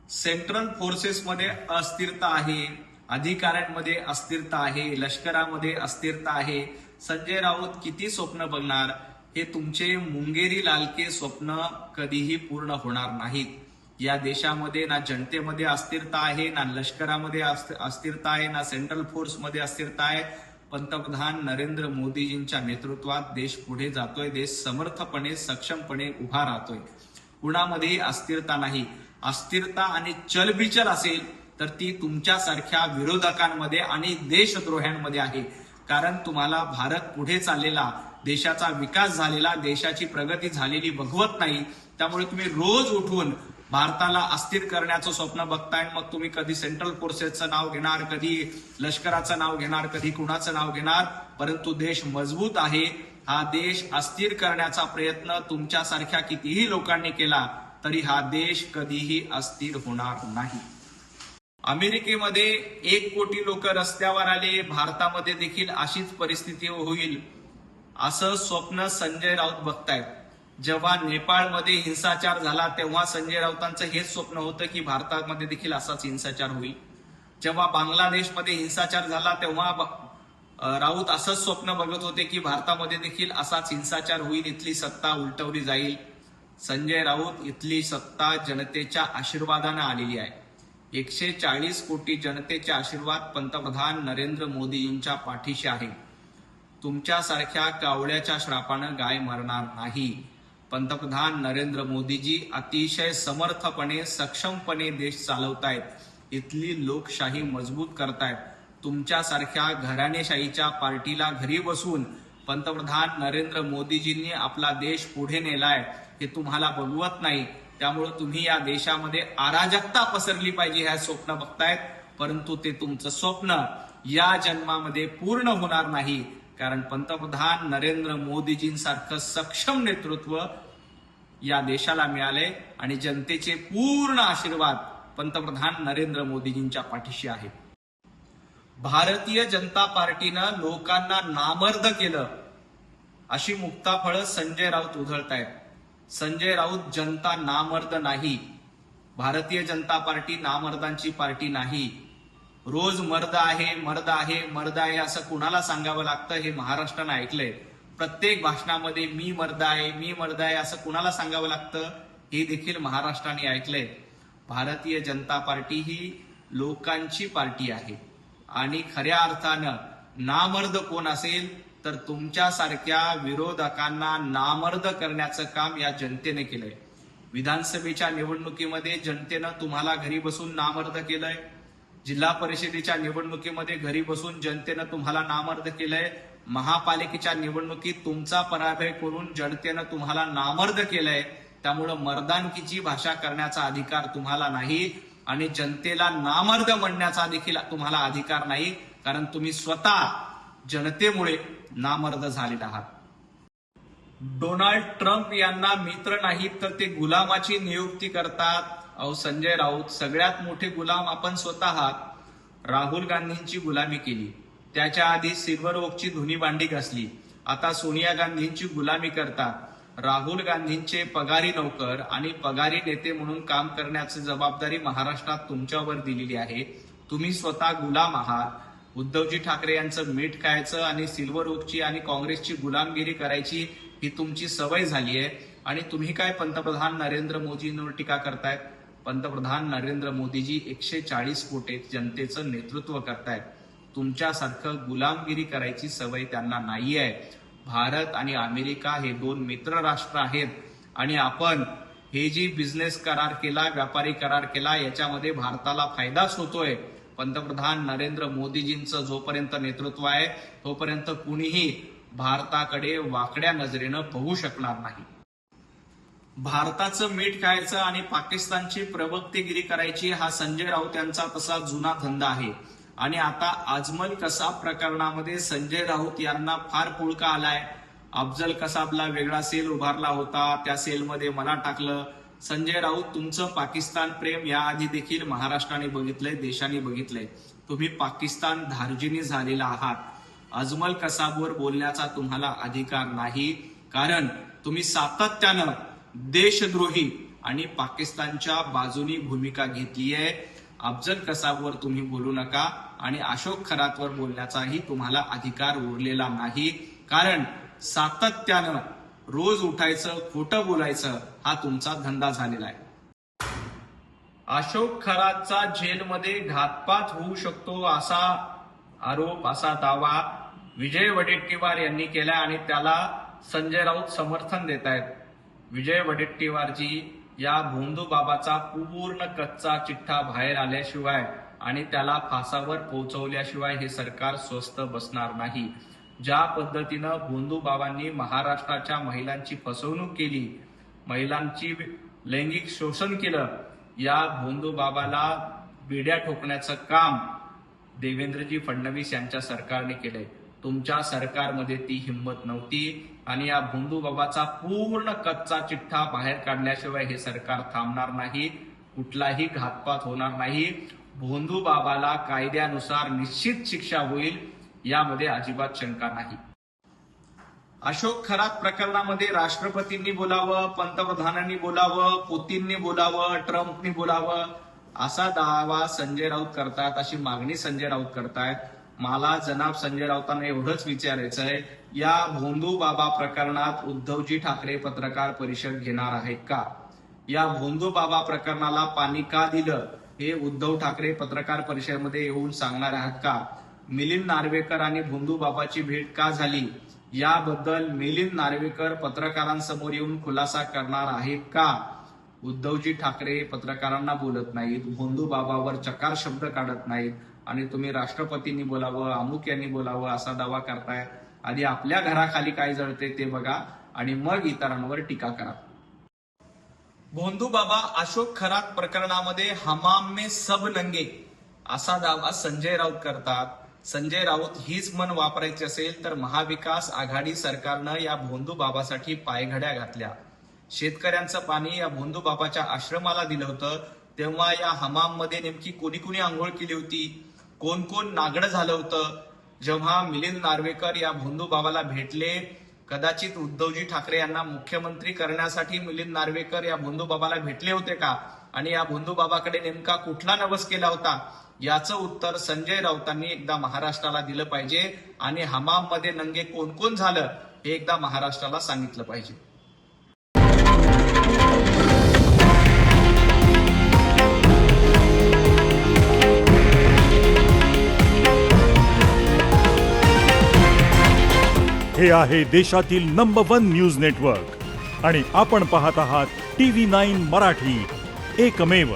Central फोर्सेसमध्ये अस्थिरता आहे, अधिकाऱ्यांमध्ये अस्थिरता आहे, लष्करामध्ये अस्थिरता आहे. संजय राऊत किती स्वप्न बघणार? हे तुमचे मुंगेरी लालके स्वप्न कधीही पूर्ण होणार नाहीत. या देशामध्ये ना जनतेमध्ये अस्थिरता आहे, ना लष्करामध्ये अस्थिरता आहे, ना सेंट्रल फोर्समध्ये अस्थिरता आहे. पंतप्रधान नरेंद्र मोदीजींच्या नेतृत्वात देश पुढे जातोय, देश समर्थपणे सक्षमपणे उभा राहतोय. कुणामध्येही अस्थिरता नाही. अस्थिरता आणि चलबिचल असेल तर ती तुमच्यासारख्या विरोधकांमध्ये आणि देशद्रोह्यांमध्ये आहे. कारण तुम्हाला भारत पुढे चाललेला, देशाचा विकास झालेला, देशाची प्रगती झालेली बघवत नाही. त्यामुळे तुम्ही रोज उठून भारताला अस्थिर करण्याचं स्वप्न बघताय. मग तुम्ही कधी सेंट्रल फोर्सेसचं नाव घेणार, कधी लष्कराचं नाव घेणार, कधी कुणाचं नाव घेणार. परंतु देश मजबूत आहे. हा देश अस्थिर करण्याचा प्रयत्न तुमच्यासारख्या कितीही लोकांनी केला तरी हा देश कधीही अस्थिर होणार नाही. अमेरिकेमध्ये 1 कोटी लोक रस्त्यावर आले, भारतामध्ये देखील अशीच परिस्थिती होईल असं स्वप्न संजय राऊत बघतायत. जेव्हा नेपाळमध्ये हिंसाचार झाला तेव्हा संजय राऊतांचं हेच स्वप्न होतं की भारतामध्ये देखील असाच हिंसाचार होईल. जेव्हा बांगलादेशमध्ये हिंसाचार झाला तेव्हा राऊत असंच स्वप्न बघत होते की भारतामध्ये देखील असाच हिंसाचार होईल, इथली सत्ता उलटवली जाईल. संजय राऊत इथली सत्ता जनतेच्या आशीर्वादाने आलेली आहे. 140 कोटी जनतेचे आशीर्वाद पंतप्रधान नरेंद्र मोदींच्या पाठीशी आहे. तुमच्यासारख्या कावळ्याच्या श्रापानं गाय मरणार नाही. पंतप्रधान नरेंद्र मोदीजी अतिशय समर्थपणे सक्षमपणे देश चालवतायत. इथली लोकशाही मजबूत करतायत. तुमच्यासारख्या घराणेशाहीच्या पार्टीला घरी बसून पंतप्रधान नरेंद्र मोदीजींनी आपला देश पुढे नेलाय हे तुम्हाला बघवत नाही. त्यामुळे तुम्ही या देशामध्ये अराजकता पसरली पाहिजे ह्या स्वप्न बघतायत. परंतु ते तुमचं स्वप्न या जन्मामध्ये पूर्ण होणार नाही. कारण पंतप्रधान नरेंद्र मोदीजींसारखं सक्षम नेतृत्व या देशाला मिळाले आणि जनतेचे पूर्ण आशीर्वाद पंतप्रधान नरेंद्र मोदीजींच्या पाठीशी आहे. भारतीय जनता पार्टीनं लोकांना नामर्द केलं अशी मुक्ताफळं संजय राऊत उधळतायत. संजय राऊत जनता नामर्द नाही. भारतीय जनता पार्टी नामर्दांची पार्टी नाही. रोज मर्द आहे, मर्द आहे, मर्द आहे असं कुणाला सांगावं लागतं हे महाराष्ट्रानं ऐकलंय. प्रत्येक भाषणामध्ये मी मर्द आहे, मी मर्द आहे असं कुणाला सांगावं लागतं हे देखील महाराष्ट्राने ऐकलंय. भारतीय जनता पार्टी ही लोकांची पार्टी आहे आणि खऱ्या अर्थानं नामर्द कोण असेल तर तुमच्यासारख्या विरोधकांना नामर्द करण्याचं काम या जनतेने केलंय. विधानसभेच्या निवडणुकीमध्ये जनतेनं तुम्हाला घरी बसून नामर्द केलंय. जिल्हा परिषदेच्या निवडणुकीमध्ये घरी बसून जनतेनं तुम्हाला नामर्द केलंय. महापालिकेच्या निवडणुकीत तुमचा पराभव करून जनतेनं तुम्हाला नामर्द केलंय. त्यामुळं मर्दानकीची भाषा करण्याचा अधिकार तुम्हाला नाही आणि जनतेला नामर्द म्हणण्याचा देखील तुम्हाला अधिकार नाही. कारण तुम्ही स्वतः जनतेमुळे नामर्द झालेला आहात. डोनाल्ड ट्रम्प यांना मित्र नाहीत तर ते गुलामाची नियुक्ती करतात. अहो संजय राऊत, सगळ्यात मोठे गुलाम आपण स्वतः आहात. राहुल गांधींची गुलामी केली, त्याच्या आधी सिल्वर ओकची धुनी भांडी घासली, आता सोनिया गांधींची गुलामी करतात. राहुल गांधींचे पगारी नौकर आणि पगारी नेते म्हणून काम करण्याची जबाबदारी महाराष्ट्रात तुमच्यावर दिलेली आहे. तुम्ही स्वतः गुलाम आहात. उद्धवजी ठाकरे यांचं मीठ खायचं आणि सिल्वर ओकची आणि काँग्रेसची गुलामगिरी करायची ही तुमची सवय झाली आहे. आणि तुम्ही काय पंतप्रधान नरेंद्र मोदींवर टीका करतायत? पंतप्रधान नरेंद्र मोदीजी 140 कोटी जनतेचं नेतृत्व करतायत. तुमच्यासारखं गुलामगिरी करायची सवय त्यांना नाहीये. भारत आणि अमेरिका हे 2 मित्र राष्ट्र आहेत आणि आपण हे जी बिझनेस करार केला, व्यापारी करार केला, याच्यामध्ये भारताला फायदाच होतोय. पंतप्रधान नरेंद्र मोदीजींचं जोपर्यंत नेतृत्व आहे तोपर्यंत कुणीही भारताकडे वाकड्या नजरेनं बघू शकणार नाही. भारताचं मीठ खायचं आणि पाकिस्तानची प्रवक्तेगिरी करायची हा संजय राऊत यांचा तसा जुना धंदा आहे. आणि आता अजमल कसाब प्रकरणामध्ये संजय राऊत यांना फार पुळका आलाय. अफजल कसाबला वेगळा सेल उभारला होता, त्या सेलमध्ये मला टाकलं. संजय राऊत, तुमचं पाकिस्तान प्रेम याआधी देखील महाराष्ट्राने बघितलंय, देशाने बघितलंय. तुम्ही पाकिस्तान धार्जिणी झालेला आहात. अजमल कसाबवर बोलण्याचा तुम्हाला अधिकार नाही. कारण तुम्ही सातत्यानं देशद्रोही आणि पाकिस्तानच्या बाजूनी भूमिका घेतली आहे. अफजल कसाबवर तुम्ही बोलू नका आणि अशोक खरातवर बोलण्याचाही तुम्हाला अधिकार उरलेला नाही, कारण सातत्यानं रोज उठायचं, खोटं बोलायचं हा तुमचा धंदा झालेला आहे. अशोक खरातचा जेलमध्ये घातपात होऊ शकतो असा आरोप, असा दावा विजय वडेट्टीवार यांनी केला आणि त्याला संजय राऊत समर्थन देत आहेत. विजय वडेट्टीवारजी या भोंदू बाबाचा पूर्ण कच्चा चिठ्ठा बाहेर आल्याशिवाय आणि त्याला फासावर पोहोचवल्याशिवाय हे सरकार स्वस्थ बसणार नाही. ज्या पद्धतीनं भोंदू बाबांनी महाराष्ट्राच्या महिलांची फसवणूक केली, महिलांची लैंगिक शोषण केलं, या भोंदू बाबाला बेड्या ठोकण्याचं काम देवेंद्रजी फडणवीस यांच्या सरकारने केलंय. तुमच्या सरकारमध्ये ती हिंमत नव्हती आणि या भोंदू बाबाचा पूर्ण कच्चा चिठ्ठा बाहेर काढल्याशिवाय हे सरकार थांबणार नाही. कुठलाही घातपात होणार नाही. भोंदू बाबाला कायद्यानुसार निश्चित शिक्षा होईल, यामध्ये अजिबात शंका नाही. अशोक खरात प्रकरणामध्ये राष्ट्रपतींनी बोलावं, पंतप्रधानांनी बोलावं, पुतीननी बोलावं, ट्रम्पनी बोलावं असा दावा संजय राऊत करतात, अशी मागणी संजय राऊत करतायत. मला जनाब संजय राऊतांना एवढंच विचारायचं आहे, या भोंदू बाबा प्रकरणात उद्धवजी ठाकरे पत्रकार परिषद घेणार आहेत का? या भोंदू बाबा प्रकरणाला पाणी का दिलं हे उद्धव ठाकरे पत्रकार परिषदेमध्ये येऊन सांगणार आहात का? मिलिंद नार्वेकर आणि भोंदू बाबाची भेट का झाली याबद्दल मिलिंद नार्वेकर पत्रकारांसमोर येऊन खुलासा करणार आहेत का? उद्धवजी ठाकरे पत्रकारांना बोलत नाहीत, भोंदू बाबावर चकार शब्द काढत नाहीत आणि तुम्ही राष्ट्रपतींनी बोलावं, अमुक यांनी बोलावं असा दावा करताय. आधी आपल्या घराखाली काय जळते ते बघा आणि मग इतरांवर टीका करा. भोंदू बाबा अशोक खरात प्रकरणामध्ये हमाम में सब नंगे असा दावा संजय राऊत करतात. संजय राऊत हीच मन वापरायची असेल तर महाविकास आघाडी सरकारनं या भोंदू बाबासाठी पायघड्या घातल्या. शेतकऱ्यांचं पाणी या भोंदू बाबाच्या आश्रमाला दिलं होतं, तेव्हा या हमाम मध्ये नेमकी कोणी कोणी आंघोळ केली होती, कोण कोण नागडं झालं होतं? जेव्हा मिलिंद नार्वेकर या भोंदू बाबाला भेटले, कदाचित उद्धवजी ठाकरे यांना मुख्यमंत्री करण्यासाठी मिलिंद नार्वेकर या भोंदू बाबाला भेटले होते का? आणि या भोंदू बाबाकडे नेमका कुठला नवस केला होता? याचं उत्तर संजय राऊतांनी एकदा महाराष्ट्राला दिलं पाहिजे आणि हमाम मध्ये नंगे कोण कोण झालं हे एकदा महाराष्ट्राला सांगितलं पाहिजे. हे आहे देशातील नंबर 1 न्यूज नेटवर्क आणि आपण पाहत आहात TV9 मराठी, एकमेव.